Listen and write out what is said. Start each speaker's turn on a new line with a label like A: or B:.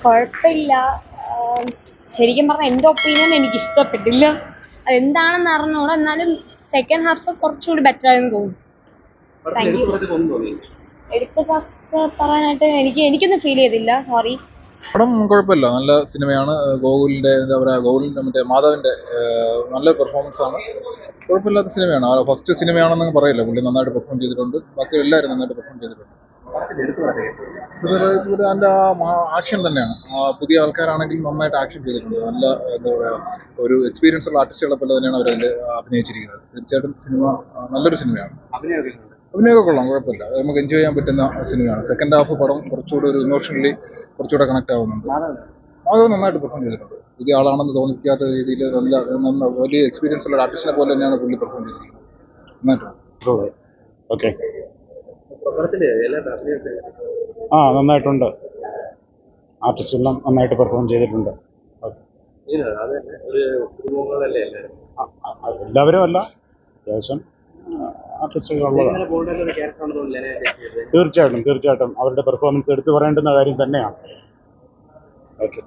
A: കുഴപ്പമില്ല. ശരിക്കും പറഞ്ഞാൽ എൻ്റെ ഒപ്പീനിയൻ എനിക്ക് ഇഷ്ടപ്പെട്ടില്ല. അതെന്താണെന്ന് അറിഞ്ഞൂടാ. എന്നാലും സെക്കൻഡ് ഹാഫ് കുറച്ചുകൂടി ബെറ്റർ ആയെന്ന് തോന്നുന്നു. Thank you. എടുത്ത പറയാനായിട്ട് എനിക്കൊന്നും ഫീൽ ചെയ്തില്ല. സോറി.
B: പടം കുഴപ്പമില്ല, നല്ല സിനിമയാണ്. ഗോകുലിൻ്റെ എന്താ പറയുക, ഗോകുലിൻ്റെ മറ്റേ മാധവൻ്റെ നല്ല പെർഫോമൻസ് ആണ്. കുഴപ്പമില്ലാത്ത സിനിമയാണ്. ഫസ്റ്റ് സിനിമയാണെന്ന് പറയില്ല, പുള്ളി നന്നായിട്ട് പെർഫോം ചെയ്തിട്ടുണ്ട്. ബാക്കി എല്ലാവരും നന്നായിട്ട് പെർഫോം ചെയ്തിട്ടുണ്ട്. അതിൻ്റെ ആക്ഷൻ തന്നെയാണ്. പുതിയ ആൾക്കാരാണെങ്കിൽ നന്നായിട്ട് ആക്ഷൻ ചെയ്തിട്ടുണ്ട്. നല്ല എന്താ പറയുക, ഒരു എക്സ്പീരിയൻസ് ഉള്ള ആർട്ടിസ്റ്റുകളെ പോലെ തന്നെയാണ് അവരതിൽ അഭിനയിച്ചിരിക്കുന്നത്. തീർച്ചയായിട്ടും സിനിമ നല്ലൊരു സിനിമയാണ്. അഭിനയമൊക്കെ കൊള്ളാം, കുഴപ്പമില്ല. നമുക്ക് എൻജോയ് ചെയ്യാൻ പറ്റുന്ന സിനിമയാണ്. സെക്കൻഡ് ഹാഫ് പടം കുറച്ചുകൂടി ഒരു ഇമോഷണലി കുറച്ചുകൂടെ കണക്ട് ആവുന്നുണ്ട്. മാധവ് നന്നായിട്ട് പെർഫോം ചെയ്തിട്ടുണ്ട്. പുതിയ ആളാണെന്ന് തോന്നിക്കാത്ത രീതിയിൽ നല്ല വലിയ എക്സ്പീരിയൻസ് ഉള്ള ആർട്ടിസ്റ്റിനെ പോലെ തന്നെയാണ് പുള്ളി പെർഫോം ചെയ്തിരിക്കുന്നത്. നന്നായിട്ടുണ്ട്.
C: ഓക്കെ. നന്നായിട്ടുണ്ട്. ആർട്ടിസ്റ്റ് എല്ലാം നന്നായിട്ട് പെർഫോം ചെയ്തിട്ടുണ്ട്. എല്ലാവരും അല്ല, അത്യാവശ്യം ആർട്ടിസ്റ്റുകളുള്ളതാണ്. തീർച്ചയായിട്ടും അവരുടെ പെർഫോമൻസ് എടുത്തു പറയേണ്ടുന്ന കാര്യം തന്നെയാണ്. ഓക്കെ.